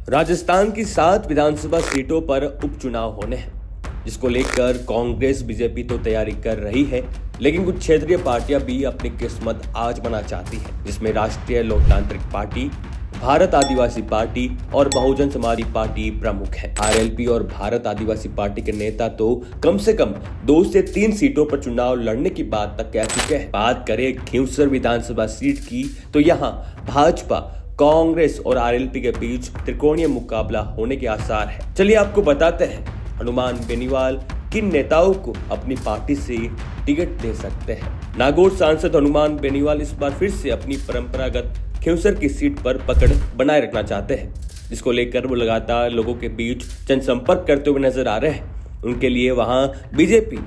राजस्थान की 7 विधानसभा सीटों पर उपचुनाव होने हैं, जिसको लेकर कांग्रेस बीजेपी तो तैयारी कर रही है, लेकिन कुछ क्षेत्रीय पार्टियां भी अपनी किस्मत आजमाना चाहती हैं, जिसमें राष्ट्रीय लोकतांत्रिक पार्टी, भारत आदिवासी पार्टी और बहुजन समाज पार्टी प्रमुख है। आरएलपी और भारत आदिवासी पार्टी के नेता तो कम से कम 2 से 3 सीटों पर चुनाव लड़ने की बात तक कह चुके हैं। बात करें खींवसर विधानसभा सीट की, तो यहाँ भाजपा, कांग्रेस और आरएलपी के बीच त्रिकोणीय मुकाबला होने के आसार है। चलिए आपको बताते हैं हनुमान बेनीवाल किन नेताओं को अपनी पार्टी से टिकट दे सकते हैं। नागौर सांसद हनुमान बेनीवाल इस बार फिर से अपनी परंपरागत खींवसर की सीट पर पकड़ बनाए रखना चाहते हैं, जिसको लेकर वो लगातार लोगों के बीच जनसंपर्क करते हुए नजर आ रहे हैं। उनके लिए वहां बीजेपी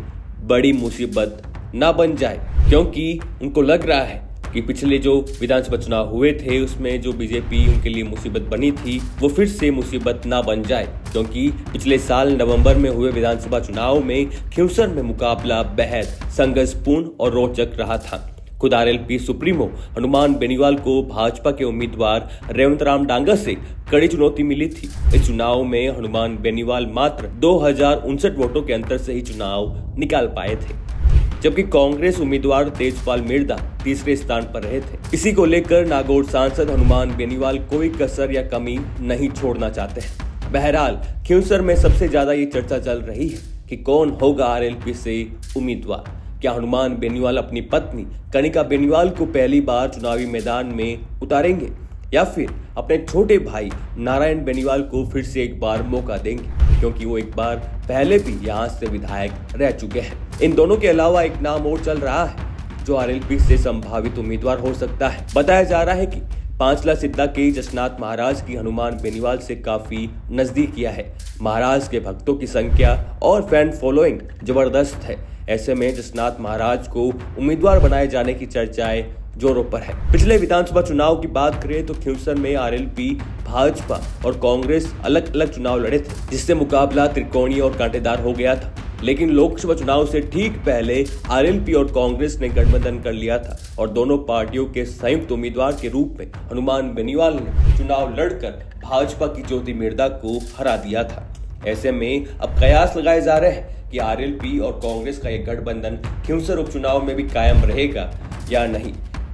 बड़ी मुसीबत ना बन जाए, क्योंकि उनको लग रहा है कि पिछले जो विधानसभा चुनाव हुए थे उसमें जो बीजेपी उनके लिए मुसीबत बनी थी वो फिर से मुसीबत ना बन जाए, क्योंकि पिछले साल नवंबर में हुए विधानसभा चुनाव में खींवसर में मुकाबला बेहद संघर्षपूर्ण और रोचक रहा था। खुद आरएलपी सुप्रीमो हनुमान बेनीवाल को भाजपा के उम्मीदवार रेवंत राम डांगा से कड़ी चुनौती मिली थी। इस चुनाव में हनुमान बेनीवाल मात्र 2059 वोटों के अंतर से ही चुनाव निकाल पाए थे, जबकि कांग्रेस उम्मीदवार तेजपाल मिर्दा तीसरे स्थान पर रहे थे। इसी को लेकर नागौर सांसद हनुमान बेनीवाल कोई कसर या कमी नहीं छोड़ना चाहते हैं। बहरहाल खींवसर में सबसे ज्यादा ये चर्चा चल रही है कि कौन होगा आरएलपी से उम्मीदवार। क्या हनुमान बेनीवाल अपनी पत्नी कनिका बेनीवाल को पहली बार चुनावी मैदान में उतारेंगे, या फिर अपने छोटे भाई नारायण बेनीवाल को फिर से एक बार मौका देंगे, क्योंकि वो एक बार पहले भी यहाँ से विधायक रह चुके हैं। इन दोनों के अलावा एक नाम और चल रहा है जो आरएलपी से संभावित उम्मीदवार हो सकता है। बताया जा रहा है कि पांचला सिद्धा के जसनाथ महाराज की हनुमान बेनीवाल से काफी नजदीकियां है। महाराज के भक्तों की संख्या और फैन फॉलोइंग जबरदस्त है। ऐसे में जसनाथ महाराज को उम्मीदवार बनाए जाने की चर्चाएं जोरों पर है। पिछले विधानसभा चुनाव की बात करें तो खींवसर में आरएलपी, भाजपा और कांग्रेस अलग अलग चुनाव लड़े थे, जिससे मुकाबला त्रिकोणीय और कांटेदार हो गया था। लेकिन लोकसभा चुनाव से ठीक पहले आरएलपी और कांग्रेस ने गठबंधन कर लिया था और दोनों पार्टियों के संयुक्त उम्मीदवार के रूप में हनुमान बेनीवाल ने चुनाव लड़कर भाजपा की ज्योति मिर्दा को हरा दिया था। ऐसे में अब कयास लगाए जा रहे हैं कि आरएलपी और कांग्रेस का यह गठबंधन खींवसर उपचुनाव में भी कायम रहेगा या नहीं।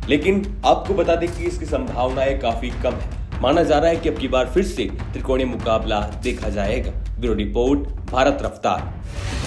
लेकिन आपको बता दें कि इसकी संभावनाएं काफी कम है। माना जा रहा है कि अब की बार फिर से त्रिकोणीय मुकाबला देखा जाएगा। ब्यूरो रिपोर्ट, भारत रफ्तार।